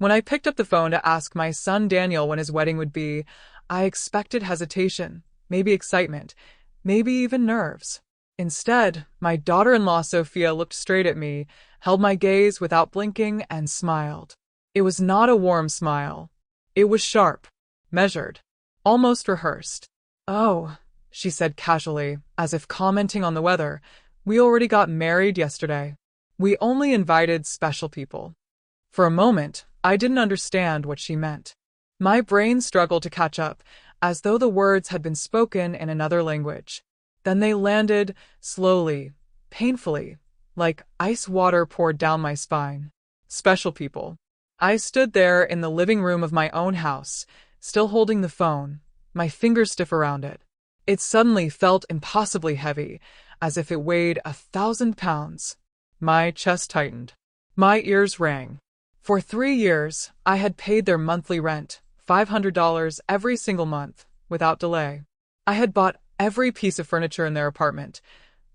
When I picked up the phone to ask my son Daniel when his wedding would be, I expected hesitation, maybe excitement, maybe even nerves. Instead, my daughter-in-law Sophia looked straight at me, held my gaze without blinking, and smiled. It was not a warm smile. It was sharp, measured, almost rehearsed. "Oh," she said casually, as if commenting on the weather, "we already got married yesterday. We only invited special people." For a moment, I didn't understand what she meant. My brain struggled to catch up, as though the words had been spoken in another language. Then they landed, slowly, painfully, like ice water poured down my spine. Special people. I stood there in the living room of my own house, still holding the phone, my fingers stiff around it. It suddenly felt impossibly heavy, as if it weighed 1,000 pounds. My chest tightened. My ears rang. For 3 years, I had paid their monthly rent, $500 every single month, without delay. I had bought every piece of furniture in their apartment,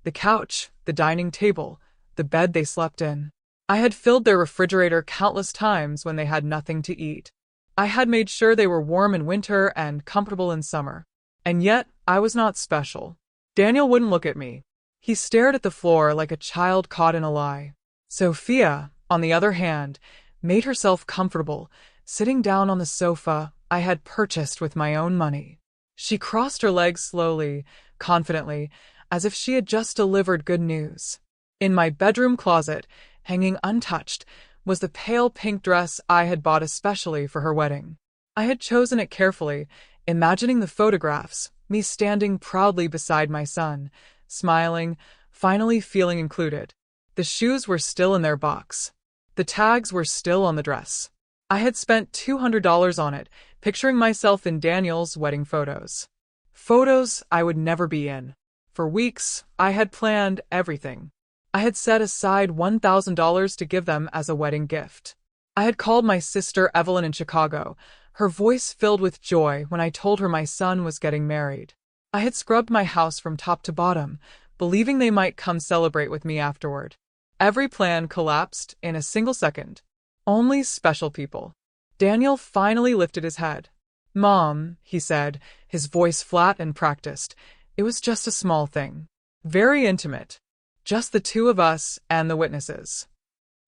the couch, the dining table, the bed they slept in. I had filled their refrigerator countless times when they had nothing to eat. I had made sure they were warm in winter and comfortable in summer. And yet, I was not special. Daniel wouldn't look at me. He stared at the floor like a child caught in a lie. Sophia, on the other hand, made herself comfortable, sitting down on the sofa I had purchased with my own money. She crossed her legs slowly, confidently, as if she had just delivered good news. In my bedroom closet, hanging untouched, was the pale pink dress I had bought especially for her wedding. I had chosen it carefully, imagining the photographs, me standing proudly beside my son, smiling, finally feeling included. The shoes were still in their box. The tags were still on the dress. I had spent $200 on it, picturing myself in Daniel's wedding photos. Photos I would never be in. For weeks, I had planned everything. I had set aside $1,000 to give them as a wedding gift. I had called my sister Evelyn in Chicago, her voice filled with joy when I told her my son was getting married. I had scrubbed my house from top to bottom, believing they might come celebrate with me afterward. Every plan collapsed in a single second. Only special people. Daniel finally lifted his head. "Mom," he said, his voice flat and practiced. "It was just a small thing. Very intimate. Just the two of us and the witnesses."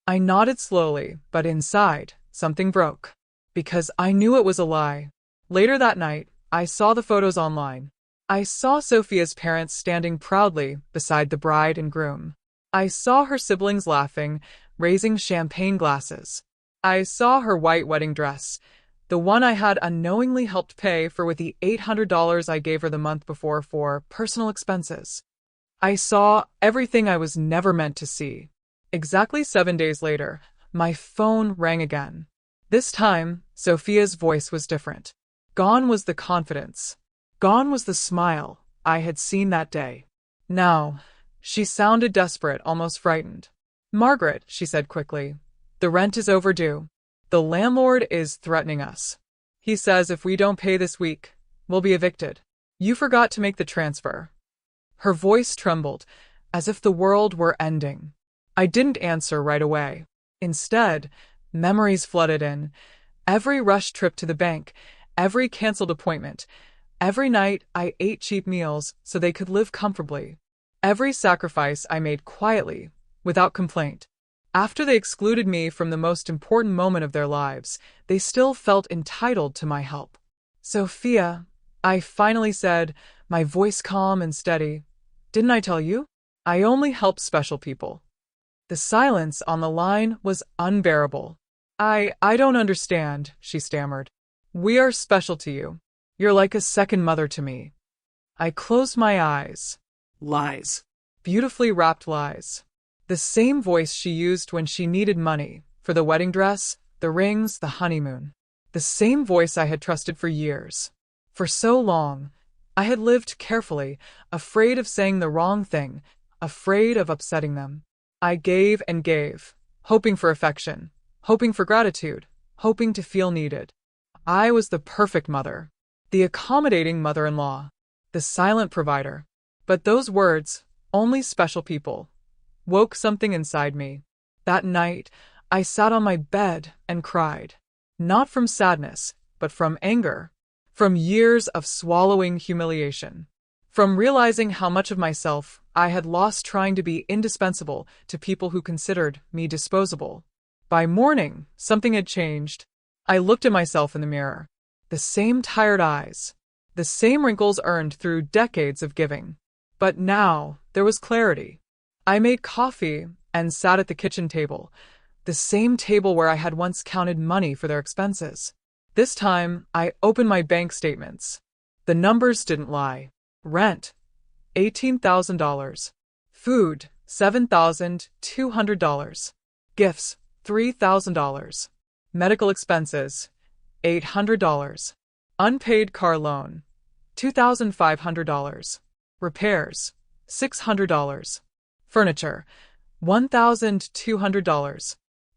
I nodded slowly, but inside, something broke. Because I knew it was a lie. Later that night, I saw the photos online. I saw Sophia's parents standing proudly beside the bride and groom. I saw her siblings laughing, raising champagne glasses. I saw her white wedding dress, the one I had unknowingly helped pay for with the $800 I gave her the month before for personal expenses. I saw everything I was never meant to see. Exactly 7 days later, my phone rang again. This time, Sophia's voice was different. Gone was the confidence. Gone was the smile I had seen that day. Now, she sounded desperate, almost frightened. "Margaret," she said quickly, "the rent is overdue. The landlord is threatening us. He says if we don't pay this week, we'll be evicted. You forgot to make the transfer." Her voice trembled, as if the world were ending. I didn't answer right away. Instead, memories flooded in. Every rushed trip to the bank, every canceled appointment, every night I ate cheap meals so they could live comfortably. Every sacrifice I made quietly, without complaint. After they excluded me from the most important moment of their lives, they still felt entitled to my help. "Sophia," I finally said, my voice calm and steady, "didn't I tell you? I only help special people." The silence on the line was unbearable. I don't understand," she stammered. "We are special to you. You're like a second mother to me." I closed my eyes. Lies. Beautifully wrapped lies. The same voice she used when she needed money, for the wedding dress, the rings, the honeymoon. The same voice I had trusted for years. For so long, I had lived carefully, afraid of saying the wrong thing, afraid of upsetting them. I gave and gave, hoping for affection, hoping for gratitude, hoping to feel needed. I was the perfect mother, the accommodating mother-in-law, the silent provider. But those words, "only special people," woke something inside me. That night, I sat on my bed and cried. Not from sadness, but from anger. From years of swallowing humiliation. From realizing how much of myself I had lost trying to be indispensable to people who considered me disposable. By morning, something had changed. I looked at myself in the mirror. The same tired eyes. The same wrinkles earned through decades of giving. But now, there was clarity. I made coffee and sat at the kitchen table, the same table where I had once counted money for their expenses. This time, I opened my bank statements. The numbers didn't lie. Rent, $18,000. Food, $7,200. Gifts, $3,000. Medical expenses, $800. Unpaid car loan, $2,500. Repairs, $600. Furniture, $1,200.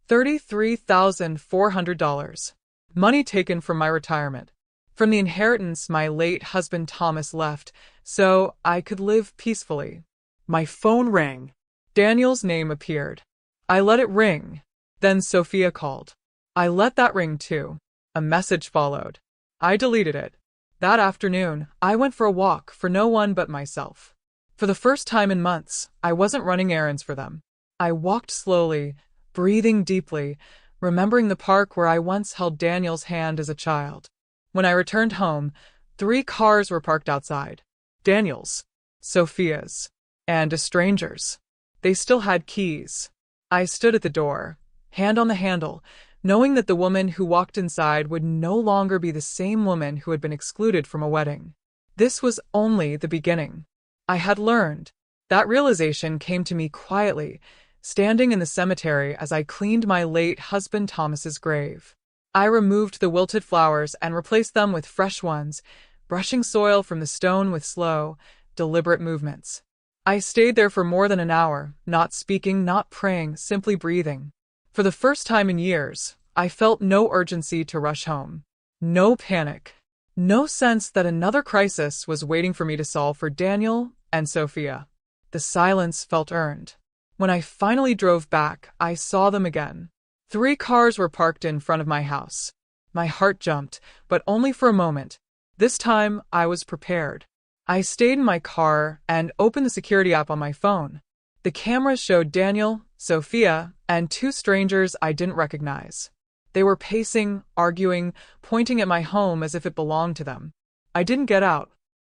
$33,400. Money taken from my retirement. From the inheritance my late husband Thomas left, so I could live peacefully. My phone rang. Daniel's name appeared. I let it ring. Then Sophia called. I let that ring too. A message followed. I deleted it. That afternoon, I went for a walk for no one but myself. For the first time in months, I wasn't running errands for them. I walked slowly, breathing deeply, remembering the park where I once held Daniel's hand as a child. When I returned home, 3 cars were parked outside. Daniel's, Sophia's, and a stranger's. They still had keys. I stood at the door, hand on the handle, knowing that the woman who walked inside would no longer be the same woman who had been excluded from a wedding. This was only the beginning. I had learned. That realization came to me quietly, standing in the cemetery as I cleaned my late husband Thomas's grave. I removed the wilted flowers and replaced them with fresh ones, brushing soil from the stone with slow, deliberate movements. I stayed there for more than an hour, not speaking, not praying, simply breathing. For the first time in years, I felt no urgency to rush home. No panic. No sense that another crisis was waiting for me to solve for Daniel and Sophia. The silence felt earned. When I finally drove back, I saw them again. 3 cars were parked in front of my house. My heart jumped, but only for a moment. This time, I was prepared. I stayed in my car and opened the security app on my phone. The cameras showed Daniel, Sophia, and 2 strangers I didn't recognize. They were pacing, arguing, pointing at my home as if it belonged to them. I didn't get out.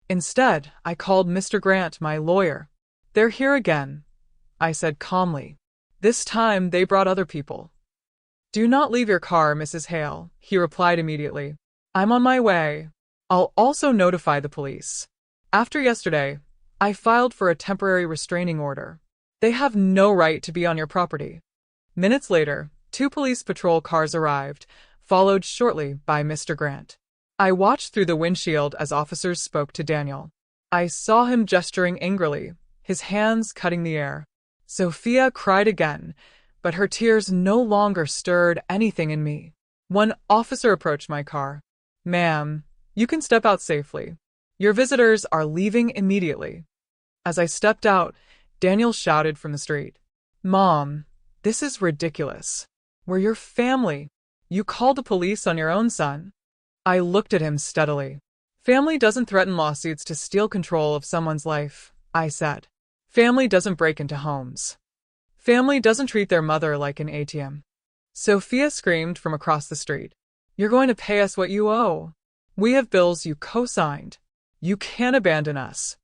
Instead, I called Mr. Grant, my lawyer. "They're here again," I said calmly. This time, they brought other people. "Do not leave your car, Mrs. Hale," he replied immediately. "I'm on my way. I'll also notify the police." After yesterday, I filed for a temporary restraining order. They have no right to be on your property. Minutes later, 2 police patrol cars arrived, followed shortly by Mr. Grant. I watched through the windshield as officers spoke to Daniel. I saw him gesturing angrily, his hands cutting the air. Sophia cried again, but her tears no longer stirred anything in me. One officer approached my car. "Ma'am, you can step out safely. Your visitors are leaving immediately." As I stepped out, Daniel shouted from the street, "Mom, this is ridiculous. We're your family. You called the police on your own son." I looked at him steadily. "Family doesn't threaten lawsuits to steal control of someone's life," I said. "Family doesn't break into homes. Family doesn't treat their mother like an ATM." Sophia screamed from across the street, "You're going to pay us what you owe. We have bills you co-signed. You can't abandon us."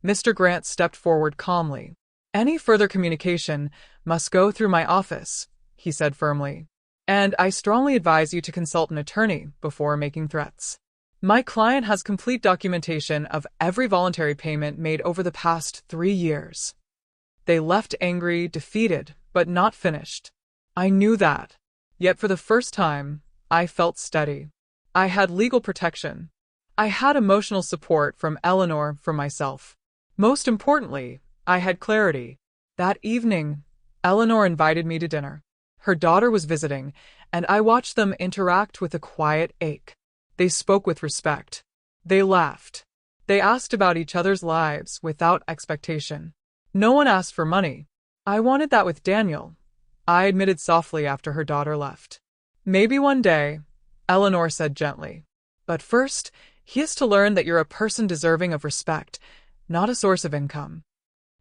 Mr. Grant stepped forward calmly. "Any further communication must go through my office," he said firmly. "And I strongly advise you to consult an attorney before making threats. My client has complete documentation of every voluntary payment made over the past 3 years." They left angry, defeated, but not finished. I knew that. Yet for the first time, I felt steady. I had legal protection. I had emotional support from Eleanor for myself. Most importantly, I had clarity. That evening, Eleanor invited me to dinner. Her daughter was visiting, and I watched them interact with a quiet ache. They spoke with respect. They laughed. They asked about each other's lives without expectation. No one asked for money. I wanted that with Daniel, I admitted softly after her daughter left. Maybe one day, Eleanor said gently. But first, he is to learn that you're a person deserving of respect, not a source of income.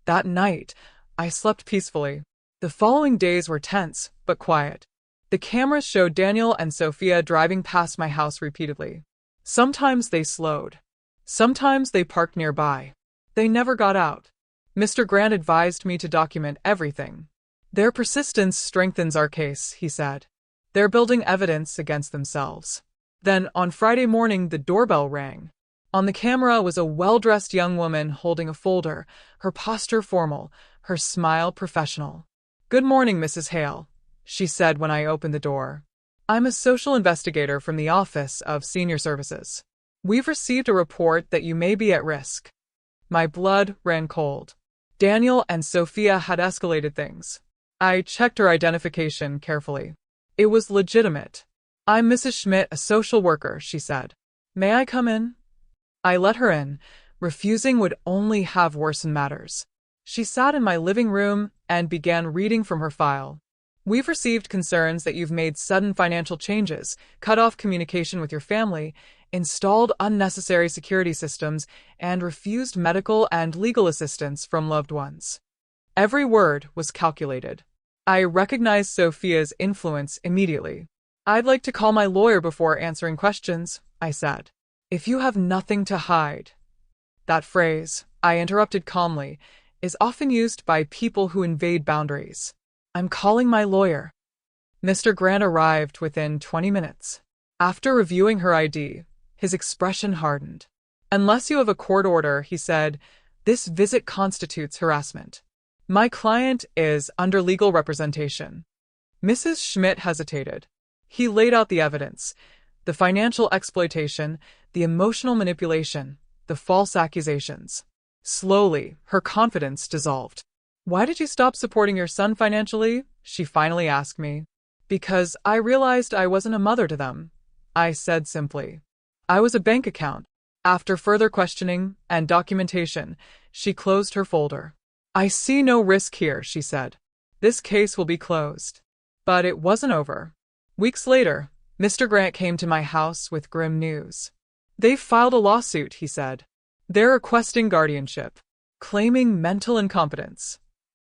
That night, I slept peacefully. The following days were tense, but quiet. The cameras showed Daniel and Sophia driving past my house repeatedly. Sometimes they slowed. Sometimes they parked nearby. They never got out. Mr. Grant advised me to document everything. Their persistence strengthens our case, he said. They're building evidence against themselves. Then, on Friday morning, the doorbell rang. On the camera was a well-dressed young woman holding a folder, her posture formal, her smile professional. "Good morning, Mrs. Hale," she said when I opened the door. "I'm a social investigator from the Office of Senior Services. We've received a report that you may be at risk." My blood ran cold. Daniel and Sophia had escalated things. I checked her identification carefully. It was legitimate. "I'm Mrs. Schmidt, a social worker," she said. "May I come in?" I let her in. Refusing would only have worsened matters. She sat in my living room and began reading from her file. "We've received concerns that you've made sudden financial changes, cut off communication with your family, installed unnecessary security systems, and refused medical and legal assistance from loved ones." Every word was calculated. I recognized Sophia's influence immediately. "I'd like to call my lawyer before answering questions," I said. "If you have nothing to hide." That phrase, I interrupted calmly, is often used by people who invade boundaries. "I'm calling my lawyer." Mr. Grant arrived within 20 minutes. After reviewing her ID, his expression hardened. "Unless you have a court order," he said, "this visit constitutes harassment. My client is under legal representation." Mrs. Schmidt hesitated. He laid out the evidence, the financial exploitation, the emotional manipulation, the false accusations. Slowly, her confidence dissolved. "Why did you stop supporting your son financially?" she finally asked me. "Because I realized I wasn't a mother to them," I said simply. "I was a bank account." After further questioning and documentation, she closed her folder. "I see no risk here," she said. "This case will be closed." But it wasn't over. Weeks later, Mr. Grant came to my house with grim news. "They've filed a lawsuit," he said. "They're requesting guardianship, claiming mental incompetence."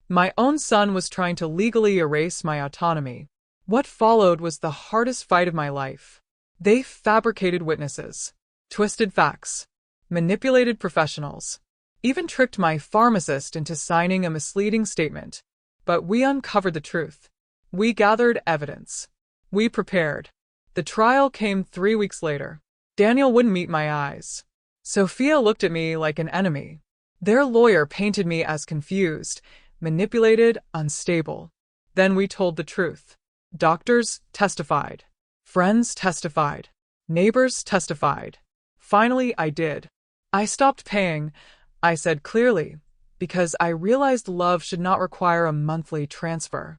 My own son was trying to legally erase my autonomy. What followed was the hardest fight of my life. They fabricated witnesses, twisted facts, manipulated professionals, even tricked my pharmacist into signing a misleading statement. But we uncovered the truth. We gathered evidence. We prepared. The trial came 3 weeks later. Daniel wouldn't meet my eyes. Sophia looked at me like an enemy. Their lawyer painted me as confused, manipulated, unstable. Then we told the truth. Doctors testified. Friends testified. Neighbors testified. Finally, I did. "I stopped paying," I said clearly, "because I realized love should not require a monthly transfer."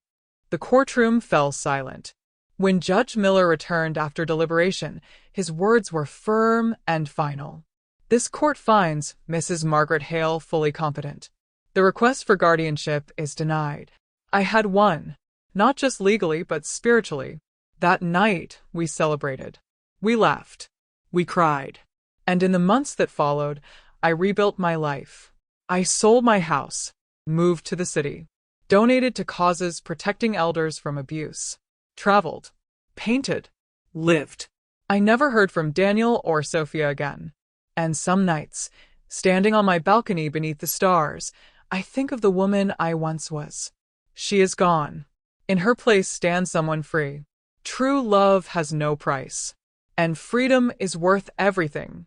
The courtroom fell silent. When Judge Miller returned after deliberation, his words were firm and final. "This court finds Mrs. Margaret Hale fully competent. The request for guardianship is denied." I had won, not just legally but spiritually. That night, we celebrated. We laughed. We cried. And in the months that followed, I rebuilt my life. I sold my house, moved to the city, donated to causes protecting elders from abuse, traveled, painted, lived. I never heard from Daniel or Sophia again. And some nights, standing on my balcony beneath the stars, I think of the woman I once was. She is gone. In her place stands someone free. True love has no price. And freedom is worth everything.